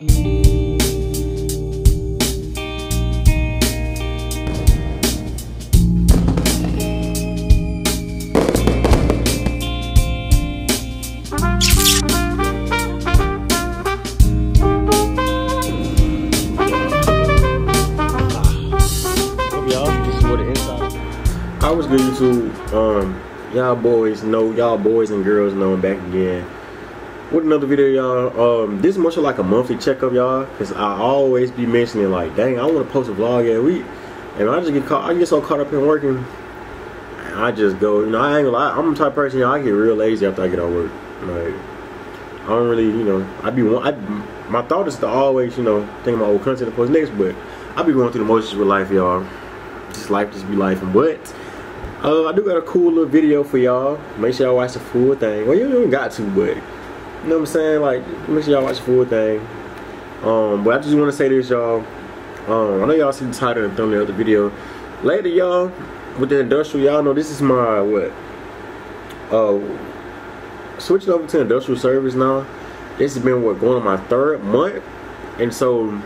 I was good, YouTube. Y'all boys know, y'all boys and girls know I'm back again with another video, y'all. This is much like a monthly checkup, y'all, because I always be mentioning like, dang, I want to post a vlog every week, and I get so caught up in working, and I just go, you know, I ain't gonna lie, I'm the type of person, y'all, I get real lazy after I get off work. Like, I don't really, you know, my thought is to always, you know, think about what content to post next, but I be going through the motions with life, y'all. Life just be life, but I do got a cool little video for y'all. Make sure y'all watch the full thing. Well, you don't got to, but you know what I'm saying, like, make sure y'all watch the full thing. But I just want to say this, y'all. I know y'all see the title and thumbnail of the video. Later, y'all, with the industrial, y'all know this is my switching over to industrial service now. This has been going on my 3rd month, and so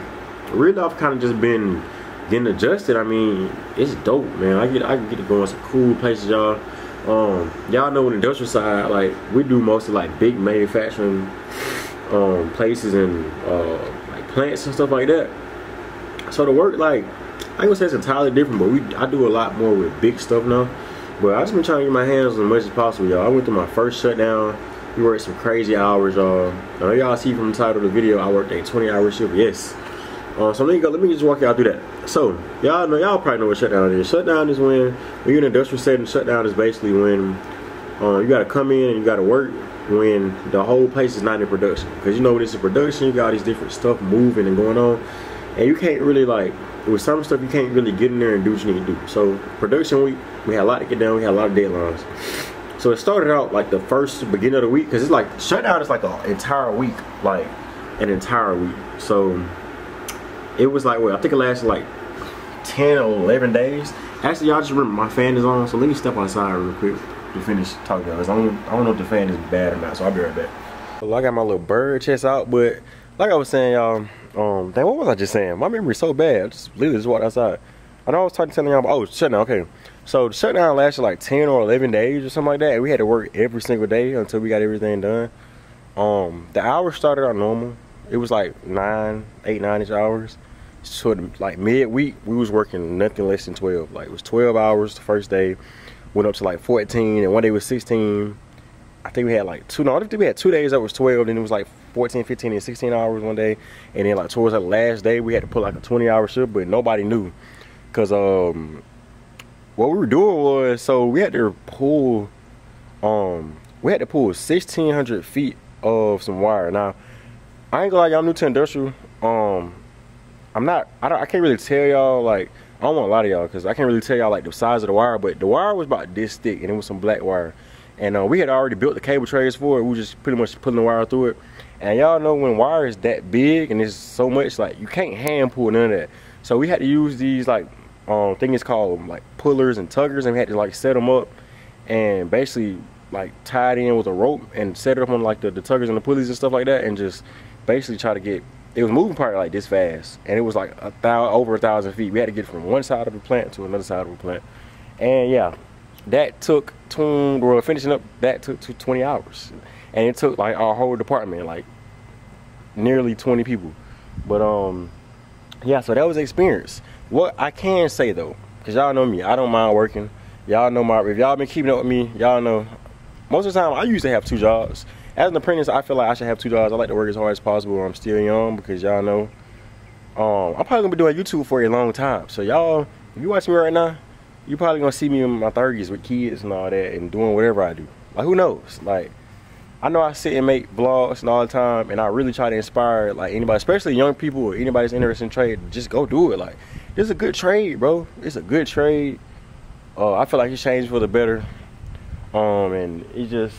really I've kind of just been getting adjusted. I mean, it's dope, man. I get to go in some cool places, y'all. Y'all know with the industrial side, like, we do most of like big manufacturing places and like plants and stuff like that. So the work, like, I ain't gonna say it's entirely different, but I do a lot more with big stuff now. But I just been trying to get my hands on as much as possible, y'all. I went through my first shutdown. We worked some crazy hours, y'all. I know y'all see from the title of the video, I worked a 20-hour shift. Yes. So let me just walk y'all through that. So y'all probably know what shutdown is. Shutdown is when you're in an industrial setting. Shutdown is basically when you gotta come in and you gotta work when the whole place is not in production. Because you know this is production, you got all these different stuff moving and going on, and you can't really, like, with some stuff you can't really get in there and do what you need to do. So production week, we had a lot to get done. We had a lot of deadlines. So it started out like the beginning of the week, because it's like shutdown is like an entire week, like an entire week. So it was like, well, I think it lasted like 10 or 11 days. Actually, y'all just remember my fan is on, so let me step outside real quick to finish talking, guys. I don't know if the fan is bad or not, so I'll be right back. Well, I got my little bird chest out, but like I was saying, y'all, dang, what was I just saying? My memory's so bad. I just literally just walked outside. I know I was telling y'all about, oh, shutdown, okay. So the shutdown lasted like 10 or 11 days or something like that. We had to work every single day until we got everything done. The hours started out normal. It was like 8, 9-ish hours. So like mid-week, we was working nothing less than 12. Like, it was 12 hours the first day, went up to like 14, and one day was 16. I think we had like I think we had 2 days that was 12, then it was like 14, 15, and 16 hours one day. And then like towards the last day, we had to put like a 20-hour shift, but nobody knew. Cause what we were doing was, so we had to pull 1,600 feet of some wire. Now, I ain't gonna lie, y'all new to industrial. I can't really tell y'all, like, I don't want a lot of y'all, because I can't really tell y'all like the size of the wire, but the wire was about this thick, and it was some black wire. And we had already built the cable trays for it. We were just pretty much putting the wire through it. And y'all know when wire is that big and it's so much, like, you can't hand pull none of that. So we had to use these, like, things called like pullers and tuggers, and we had to like set them up and basically like tie it in with a rope and set it up on like the tuggers and the pulleys and stuff like that, and just basically try to get, it was moving part like this fast, and it was like over 1,000 feet. We had to get from one side of the plant to another side of the plant. And yeah, that took finishing up that took 20 hours, and it took like our whole department, like nearly 20 people. But yeah, so that was the experience. What I can say though, because y'all know me, I don't mind working. Y'all know if y'all been keeping up with me, y'all know most of the time I used to have 2 jobs. As an apprentice, I feel like I should have 2 jobs. I like to work as hard as possible when I'm still young, because y'all know I'm probably gonna be doing YouTube for a long time. So y'all, if you watch me right now, you probably gonna see me in my 30s with kids and all that and doing whatever I do. Like, who knows? Like, I know I sit and make vlogs and all the time, and I really try to inspire like anybody, especially young people or anybody that's interested in trade, just go do it. Like, it's a good trade, bro. It's a good trade. I feel like it's changed for the better. And it just,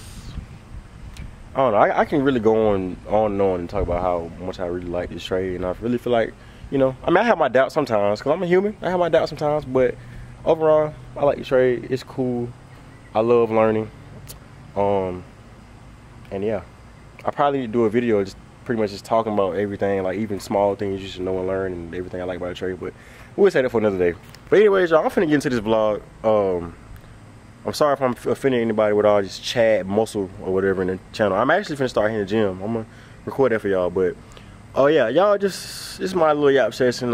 I don't know, I can really go on and on and talk about how much I really like this trade, and I really feel like, you know, I mean, I have my doubts sometimes, because I'm a human. I have my doubts sometimes, but overall, I like the trade. It's cool. I love learning. And yeah, I probably need to do a video just pretty much just talking about everything, like even small things you should know and learn, and everything I like about the trade. But we'll say that for another day. But anyways, y'all, I'm finna get into this vlog. I'm sorry if I'm offending anybody with all this Chad muscle or whatever in the channel. I'm actually finna start hitting the gym. I'm gonna record that for y'all. But oh yeah, y'all, just this is my little yap session.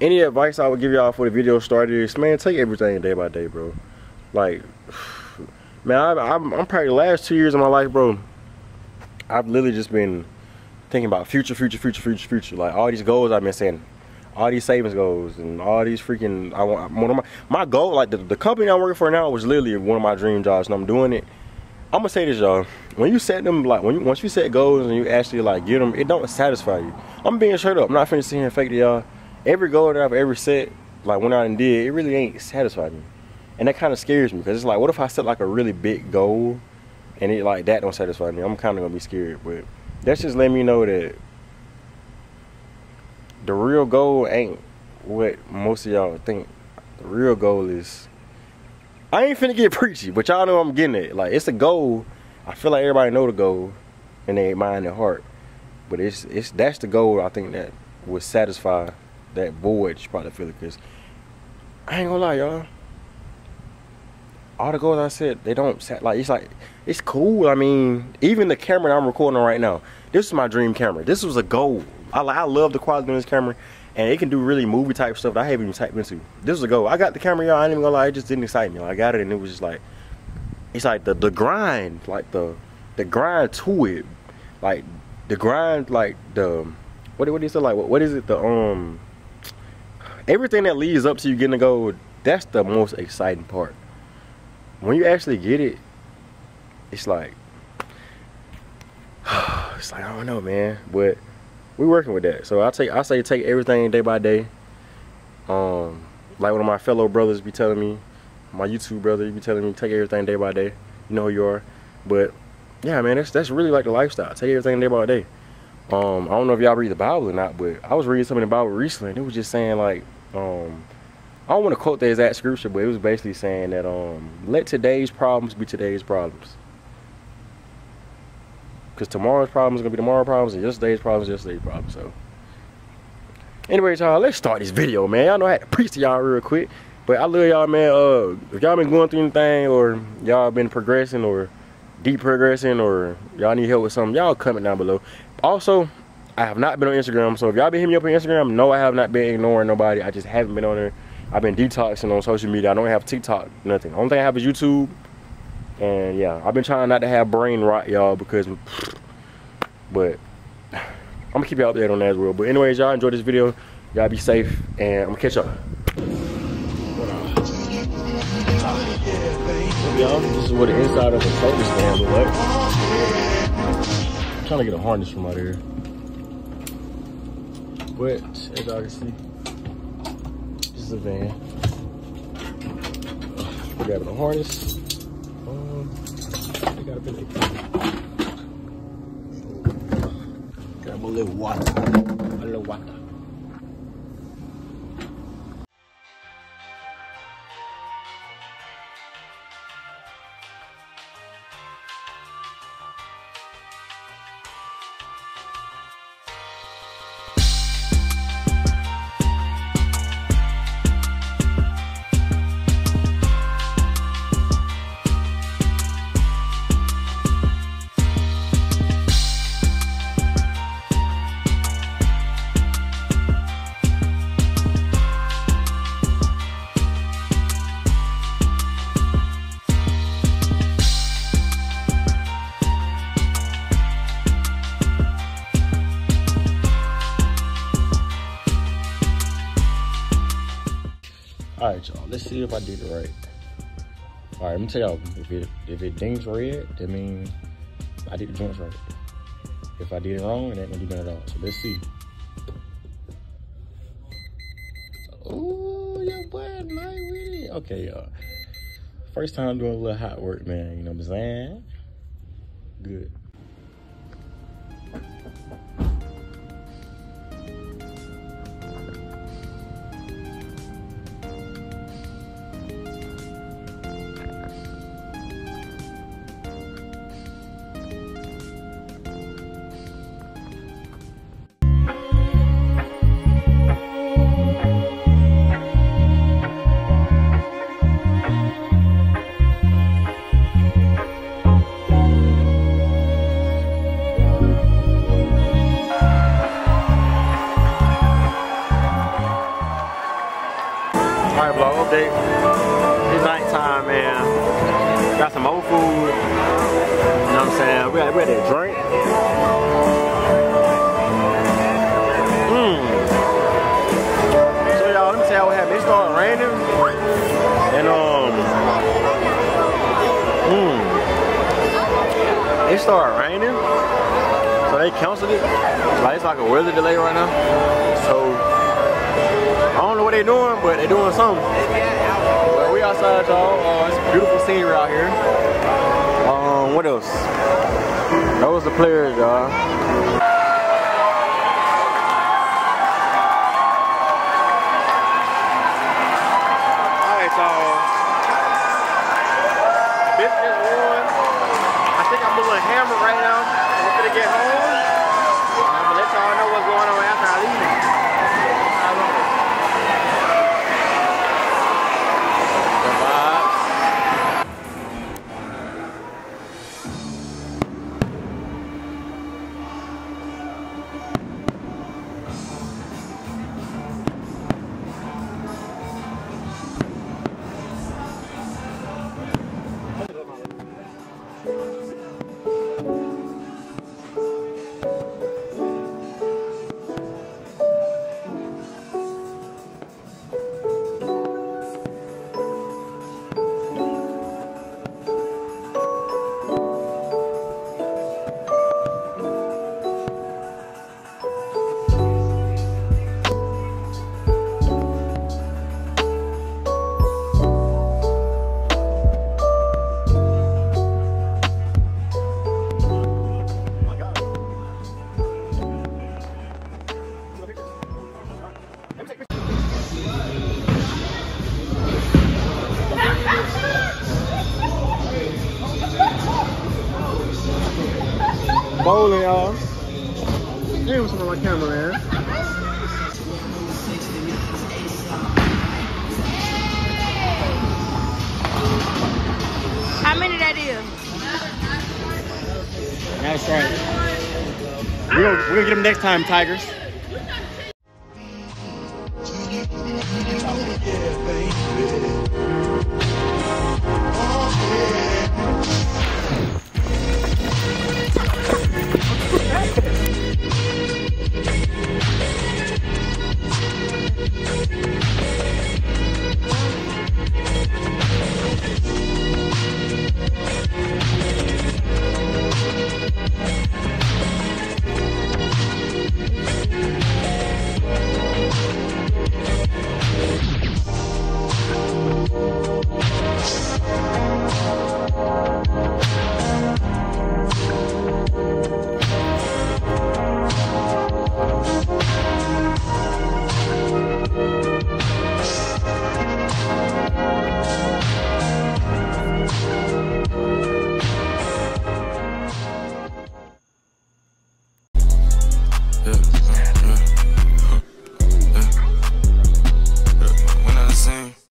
Any advice I would give y'all for the video started is, man, take everything day by day, bro. Like, man, I'm probably the last 2 years of my life, bro, I've literally just been thinking about future. Like all these goals I've been saying, all these savings goals, and all these freaking, one of my goal, like the company I'm working for now was literally one of my dream jobs, and I'm doing it. I'm gonna say this, y'all. When you set them, like once you set goals and you actually like get them, it don't satisfy you. I'm being straight up. I'm not finna sit here and fake to y'all. Every goal that I've ever set, like when I did, it really ain't satisfied me. And that kind of scares me, because it's like, what if I set like a really big goal and it like that don't satisfy me? I'm kind of gonna be scared. But that's just letting me know that the real goal ain't what most of y'all think. The real goal is, I ain't finna get preachy, but y'all know I'm getting it. Like, it's a goal. I feel like everybody know the goal in their mind and heart, but that's the goal I think that would satisfy that void you probably feel it. Because I ain't gonna lie, y'all, all the goals I said, they don't like, it's cool. I mean, even the camera that I'm recording on right now, this is my dream camera. This was a goal. I love the quality of this camera, and it can do really movie type stuff that I haven't even typed into. This was a goal. I got the camera, y'all, I ain't even gonna lie, it just didn't excite me. I got it and it was just like, it's like the grind, like the grind to it, like the grind, like the what is it, like what is it, the everything that leads up to you getting the goal, that's the most exciting part. When you actually get it, it's like I don't know, man, but we're working with that. So I say take everything day by day. Like one of my fellow brothers be telling me, my YouTube brother, he be telling me, take everything day by day. You know who you are. But yeah, man, that's really like the lifestyle. Take everything day by day. I don't know if y'all read the Bible or not, but I was reading something in the Bible recently, and it was just saying like, I don't want to quote the exact scripture, but it was basically saying that let today's problems be today's problems. Because tomorrow's problems are going to be tomorrow's problems, and yesterday's problems are yesterday's problems. So anyways, y'all, let's start this video, man. Y'all know I had to preach to y'all real quick. But I love y'all, man. If y'all been going through anything, or y'all been progressing or deep progressing, or y'all need help with something, y'all comment down below. Also, I have not been on Instagram, so if y'all been hitting me up on Instagram, no, I have not been ignoring nobody. I just haven't been on there. I've been detoxing on social media. I don't have TikTok, nothing. The only thing I have is YouTube. And yeah, I've been trying not to have brain rot, y'all, because, but I'm gonna keep y'all updated on that as well. But anyways, y'all enjoy this video. Y'all be safe, and I'm gonna catch y'all. Y'all, this is what the inside of a soda stand look like. I'm trying to get a harness from out here. But as y'all can see, this is a van. We're grabbing a harness. Got a little water. A little water. Alright, y'all, let's see if I did it right. Alright, let me tell y'all, if it dings red, that means I did the joints right. If I did it wrong, it ain't gonna do nothing at all. So let's see. Oh, your boy nice with it. Okay, y'all. First time doing a little hot work, man. You know what I'm saying? Good. update. It's nighttime, man. Got some old food. You know what I'm saying? We got that drink. So y'all, let me tell y'all what happened. It started raining. And it started raining. So they canceled it. Like, it's like a weather delay right now. So I don't know what they're doing, but they're doing something. But we outside, y'all. It's a beautiful scenery out here. What else? Those are the players, y'all. Alright, y'all. Business one. I think I'm a little hammered right now. I'm gonna get home. I'm gonna let y'all know what's going on after I leave. Bowling, y'all. Damn, what's up on my camera, man? How many that is? That's right. We're gonna get them next time, Tigers. Yeah, baby.